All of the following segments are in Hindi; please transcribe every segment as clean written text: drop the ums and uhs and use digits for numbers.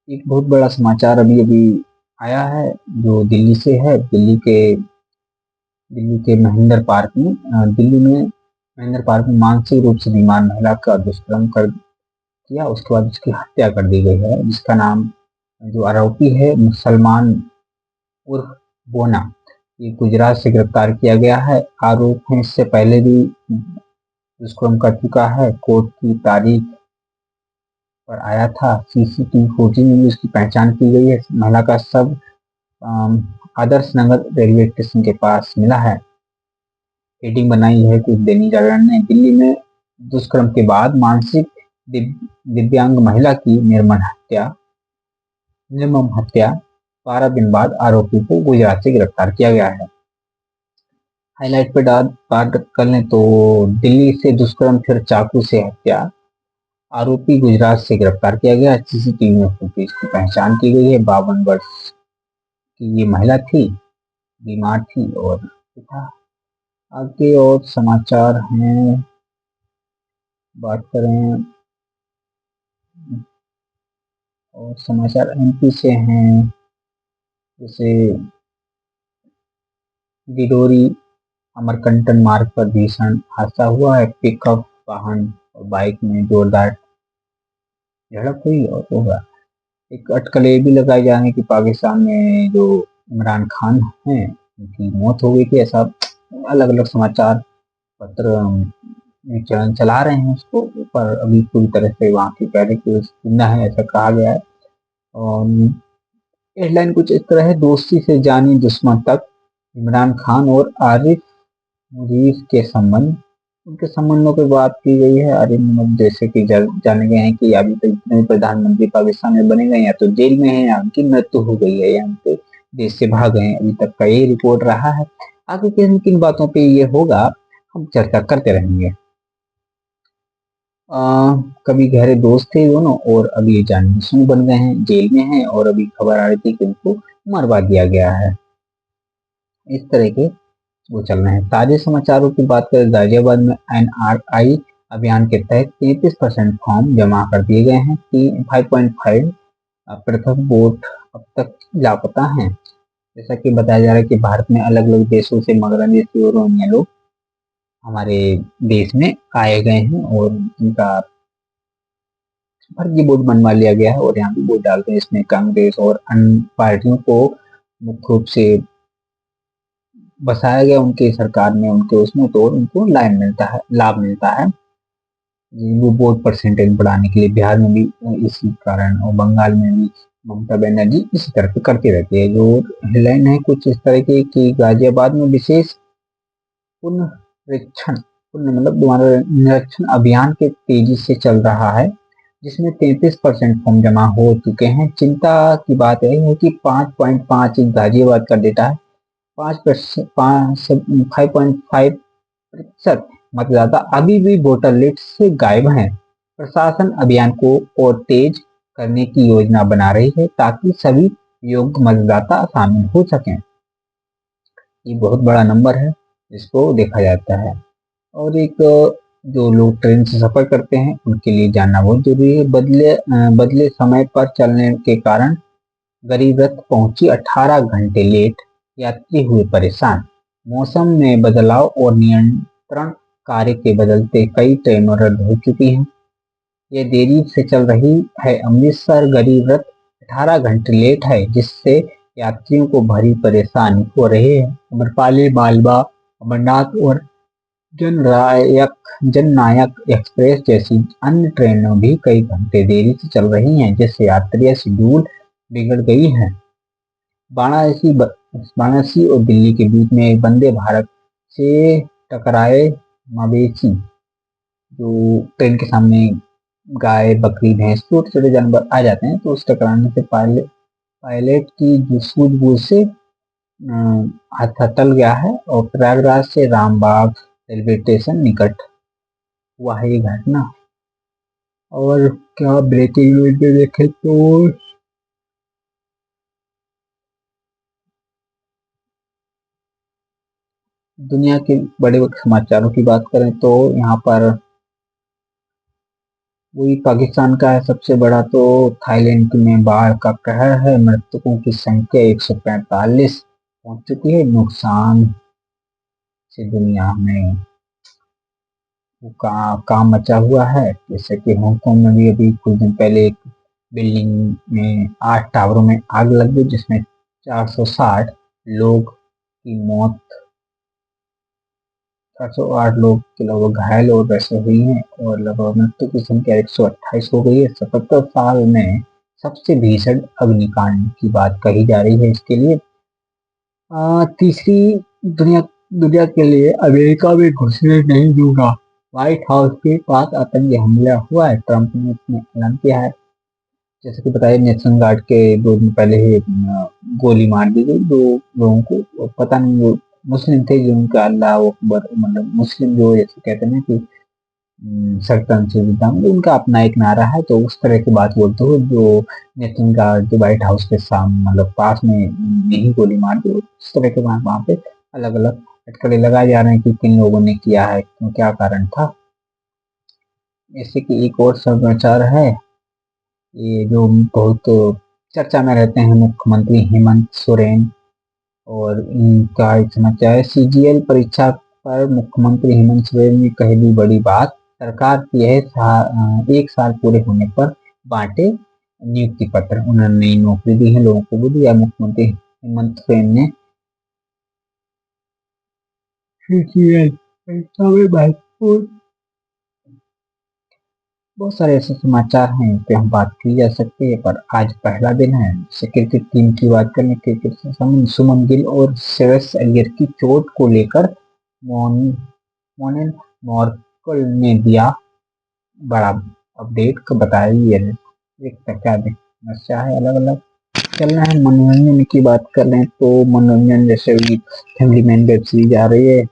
एक बहुत बड़ा समाचार अभी अभी आया है जो दिल्ली से है। दिल्ली के महेंद्र पार्क में दिल्ली में महेंद्र पार्क में मानसिक रूप से बीमार महिला का दुष्कर्म कर किया। उसके बाद उसकी हत्या कर दी गई है, जिसका नाम जो आरोपी है मुसलमान उर्फ बोना, ये गुजरात से गिरफ्तार किया गया है। आरोप है इससे पहले भी दुष्कर्म कर चुका है। कोर्ट की तारीख पर आया था। सीसीटीवी फुटेज में भी उसकी पहचान की गई है। महिला का शव अम, आदर्श नगर रेलवे स्टेशन के पास मिला है। हेडिंग बनाई है कुछ दैनिक जागरण ने, दिल्ली में दुष्कर्म के बाद मानसिक दिव्यांग महिला की निर्मम हत्या। 12 दिन बाद आरोपी को गुजरात से गिरफ्तार किया गया है। हाईलाइट पे बात कर लें तो दिल्ली से दुष्कर्म फिर चाकू से हत्या। आरोपी गुजरात से गिरफ्तार किया गया। सीसीटीवी में फुटेज की पहचान की गई है। 52 वर्ष की ये महिला थी, बीमार थी और था। आगे और समाचार हैं, बात करें और समाचार एमपी से हैं। जैसे डिडोरी अमरकंटक मार्ग पर भीषण हादसा हुआ है। पिकअप वाहन और बाइक में जोरदार झड़प हुई और होगा। एक अटकलें भी लगाई जा रही कि पाकिस्तान में जो इमरान खान हैं उनकी मौत हो गई थी। ऐसा अलग अलग समाचार पत्र चलन चला रहे हैं उसको, पर अभी पूरी तरह से वहाँ की पहले की जिंदा है ऐसा कहा गया है। और हेडलाइन कुछ इस तरह है, दोस्ती से जानी दुश्मन तक, इमरान खान और आरिफ मुनीर के संबंध। उनके संबंधों की बात की गई है। आरिफ मुनीर जैसे कि जाने गए हैं कि अभी तक जितने भी प्रधानमंत्री पाकिस्तान में बने गए या तो जेल में हैं या उनकी मृत्यु हो गई है या उनके देश से भाग गए हैं। अभी तक का यही रिपोर्ट रहा है। आगे किन किन बातों पे ये होगा हम चर्चा करते रहेंगे। आ, कभी गहरे दोस्त थे दोनों और अभी जाने दुश्मन बन गए हैं, जेल में हैं और अभी खबर आ रही थी कि उनको मरवा दिया गया है। इस तरह के वो चल रहे हैं। ताजे समाचारों की बात करें, गाजियाबाद में एनआरआई अभियान के तहत 33% फॉर्म जमा कर दिए गए हैं। 5.5 पृथक वोट अब तक लापता हैं। जैसा कि बताया जा रहा है कि भारत में अलग अलग देशों से मगरमच्छ और रोहिंग्या लोग हमारे देश में आए गए हैं और इनका फर्जी वोट बनवा लिया गया है और यहाँ भी वोट डालते हैं। इसमें कांग्रेस और अन्य पार्टियों को मुख्य रूप से बसाया गया उनके सरकार में, उनके उसमें तो उनको लाभ मिलता है वो वोट परसेंटेज बढ़ाने के लिए। बिहार में भी इसी कारण और बंगाल में भी ममता बनर्जी इसी तरह करती रहती है। जो हेडलाइन है कुछ इस तरह की कि गाजियाबाद में विशेष पुनरीक्षण पुनः मतलब दोबारा निरीक्षण अभियान के तेजी से चल रहा है, जिसमें 33% फॉर्म जमा हो चुके हैं। चिंता की बात यह है कि 5.5 गाजियाबाद का डेटा है। 5.5% मतदाता अभी भी वोटर लिस्ट से गायब हैं। प्रशासन अभियान को और तेज करने की योजना बना रही है ताकि सभी योग्य मतदाता शामिल हो सकें। ये बहुत बड़ा नंबर है जिसको देखा जाता है। और एक जो लोग ट्रेन से सफर करते हैं उनके लिए जानना बहुत जरूरी है। बदले समय पर चलने के कारण गरीब रथ पहुंची 18 घंटे लेट, यात्री हुए परेशान। मौसम में बदलाव और नियंत्रण कार्य के बदलते कई ट्रेनें रद्द हो चुकी हैं। ये देरी से चल रही है। अमृतसर गरीब रथ 18 घंटे लेट है, जिससे यात्रियों को भारी परेशानी हो रही है। अमरपाली, मालवा, अमरनाथ और जननायक एक्सप्रेस जैसी अन्य ट्रेनें भी कई घंटे देरी से चल रही हैं, जिससे यात्रियों शेड्यूल बिगड़ गई है। वाराणसी और दिल्ली के बीच में एक वंदे भारत से टकराए मवेशी। जो ट्रेन के सामने गाय, बकरी, भैंस, छोटे छोटे जानवर आ जाते हैं तो उस टकराने से पायलट की जो सूझबूझ से हादसा टल गया है। और प्रयागराज से रामबाग रेलवे स्टेशन निकट हुआ है ये घटना। और क्या ब्रेकिंग न्यूज में देखें तो दुनिया के बड़े बड़े समाचारों की बात करें तो यहाँ पर वही पाकिस्तान का है सबसे बड़ा। तो थाईलैंड में बाढ़ का कहर है, मृतकों की संख्या 145 पहुंच चुकी है। नुकसान से दुनिया में काम मचा हुआ है। जैसे कि हांगकांग में भी अभी कुछ दिन पहले एक बिल्डिंग में 8 टावरों में आग लग गई, जिसमें 460 लोग की मौत 408 लोग के लगभग घायल और वैसे हुई हैं, और लगभग मृत्यु की संख्या 128 हो गई है। 77 साल में सबसे भीषण अग्निकांड की बात कही जा रही है इसके लिए। तीसरी दुनिया दुनिया के लिए अमेरिका में घुसने नहीं दूंगा, व्हाइट हाउस के पास आतंकी हमला हुआ है, ट्रंप ने इसमें ऐलान किया है। जैसे कि बताया, नेशनल गार्ड के 2 दिन पहले ही गोली मार दी गई 2 लोगों को। और पता नहीं वो मुस्लिम थे, जो उनका अल्लाह अकबर, मतलब मुस्लिम जो जैसे कहते हैं ना कि सरतन से उनका अपना एक नारा है, तो उस तरह की बात बोलते हुए जो नेशनल गार्ड जो व्हाइट हाउस के सामने मतलब पास में नहीं गोली मार दी, उस तरह के वहाँ पे अलग अलग अटकलें लगाए जा रहे हैं कि किन लोगों ने किया है, क्यों, क्या कारण था। जैसे कि एक और समाचार है, ये जो बहुत चर्चा में रहते हैं, मुख्यमंत्री हेमंत सोरेन। और इनका एक समाचार है, सीजीएल परीक्षा पर मुख्यमंत्री हेमंत सोरेन ने कही दी बड़ी बात, सरकार की है 1 साल पूरे होने पर बांटे नियुक्ति पत्र। उन्होंने नई नौकरी दी है, लोगों को भी दिया। मुख्यमंत्री हेमंत सोरेन ने सीजीएल परीक्षा में महत्वपूर्ण, बहुत सारे ऐसे समाचार हैं इन पे हम बात की जा सकती है, पर आज पहला दिन है। जैसे क्रिकेट टीम की बात करें, क्रिकेट से संबंधित सुमन गिल और श्रेयस अय्यर की चोट को लेकर मोन मोनेल मॉर्कल ने दिया बड़ा अपडेट का, बताया ये एक क्या समस्या है। अलग अलग चल रहा है। मनोरंजन की बात कर रहे हैं तो मनोरंजन जैसे फैमिली मैन वेब सीरीज आ रही है।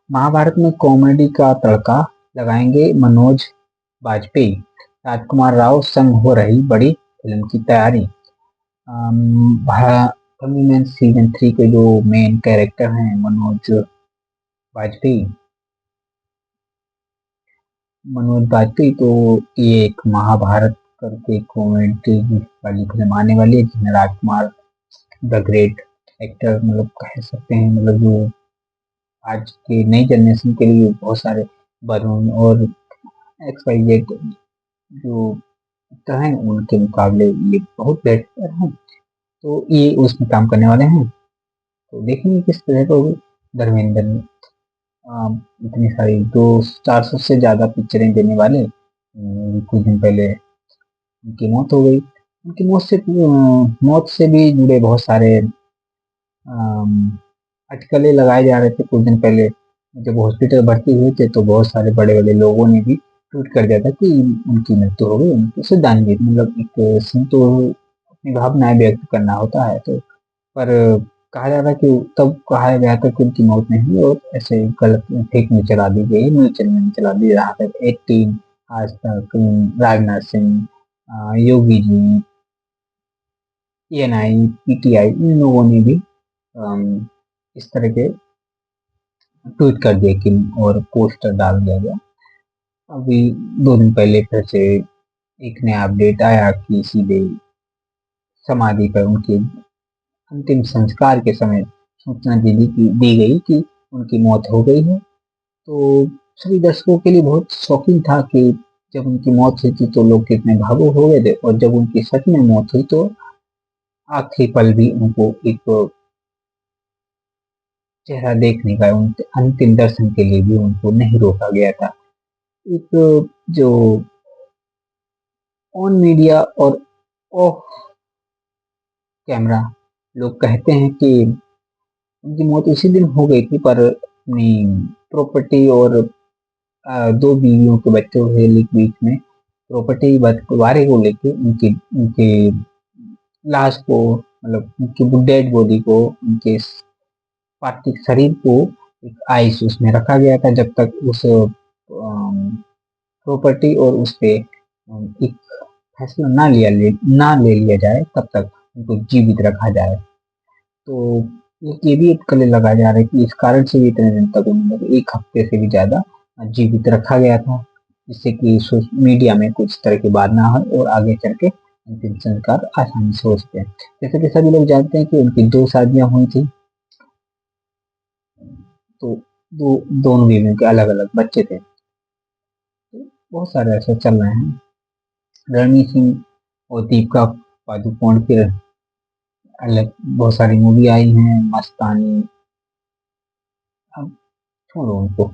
महाभारत में कॉमेडी का तड़का लगाएंगे मनोज बाजपेयी, राजकुमार राव संग हो रही बड़ी फिल्म की तैयारी। फैमिली मैन सीजन 3 के जो मेन कैरेक्टर हैं बाजपेयी मनोज बाजपेयी, तो ये एक महाभारत करके कॉमेडी वाली फिल्म आने वाली है, जिसमें राजकुमार द ग्रेट एक्टर, मतलब कह सकते हैं, मतलब जो आज के नई जनरेशन के लिए बहुत सारे वरुण और एक्स वाई जेड जो एक्टर हैं, उनके मुकाबले ये बहुत बेहतर हैं। तो ये उसमें काम करने वाले हैं, तो देखेंगे किस तरह का होगी। धर्मेंद्र इतनी सारी 200-400 से ज्यादा पिक्चरें देने वाले, कुछ दिन पहले उनकी मौत हो गई। उनकी मौत से भी जुड़े बहुत सारे अटकलें लगाए जा रहे थे कुछ दिन पहले। जब हॉस्पिटल भर्ती हुए थे तो बहुत सारे बड़े बड़े लोगों ने भी ट्वीट कर दिया था कि उनकी मृत्यु हो गई, उनकी श्रद्धांजलि, मतलब एक तो अपनी भावनाएं व्यक्त करना होता है। तो पर कहा जा रहा है कि तब कहा गया था कि उनकी मौत नहीं हुई, और ऐसे गलत फेक न्यूज चला दी गई, न्यूज चैनल में चला दी, जहाँ तक 18, आज तक, राजनाथ सिंह, योगी जी, एएनआई, पीटीआई, इन लोगों ने भी अम, इस तरह के ट्वीट कर दिया कि, और पोस्टर डाल दिया गया। अभी 2 दिन पहले फिर से एक नया अपडेट आया कि सीधे समाधि पर उनके अंतिम संस्कार के समय सूचना दी गई कि उनकी मौत हो गई है। तो सभी दर्शकों के लिए बहुत शॉकिंग था कि जब उनकी मौत हुई थी तो लोग कितने भावुक हो गए थे, और जब उनकी सच में मौत हुई तो आखिरी पल भी उनको एक चेहरा देखने का, उनके अंतिम दर्शन के लिए भी उनको नहीं रोका गया था। एक जो ऑन मीडिया और ऑफ कैमरा लोग कहते हैं कि उनकी मौत उसी दिन हो गई थी, पर अपनी प्रॉपर्टी और 2 बीवियों के बच्चों के बीच में प्रॉपर्टी बंटवारे को लेके उनकी उनके लाश को, मतलब उनकी डेड बॉडी को, उनके पार्थिव शरीर को एक आइस उसमें रखा गया था, जब तक उस प्रॉपर्टी और उस पे एक फैसला ना ले लिया जाए, तब तक उनको जीवित रखा जाए। तो ये भी एक कले लगाया जा रहा है कि इस कारण से भी इतने दिन तक उन्होंने, 1 हफ्ते से भी ज्यादा जीवित रखा गया था, जिससे कि मीडिया में कुछ तरह की बात ना हो और आगे चल के अंतिम संस्कार आसानी से हो सके। जैसे कि सभी लोग जानते हैं कि उनकी 2 शादियां हुई थी, तो दोनों बीवियों के अलग-अलग बच्चे थे। तो बहुत सारे ऐसे चल रहे हैं। रणवीर सिंह और दीपिका पादुकोण की अलग बहुत सारी मूवी आई हैं, मस्तानी। अब छोड़ो उनको।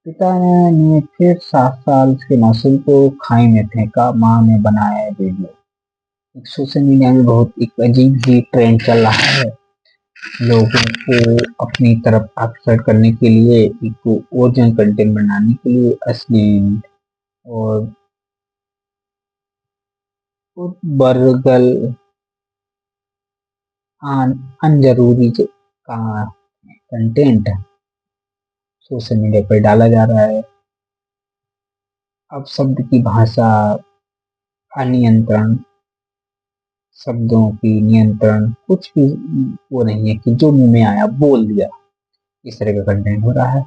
पिता ने फिर 7 साल के मासूम को खाई में फेंका, मां ने बनाया वीडियो। एक सोशल मीडिया में बहुत एक अजीब ही ट्रेंड चल रहा है, लोगों को अपनी तरफ आकर्षित करने के लिए, एक ओरिजिनल कंटेंट बनाने के लिए अश्लील और बर्गल अनजरूरी का कंटेंट सोशल मीडिया पर डाला जा रहा है। अब शब्द की भाषा अनियंत्रण, शब्दों की नियंत्रण कुछ भी वो नहीं है कि जो मुंह में आया बोल दिया, इस तरह का कंटेंट हो रहा है।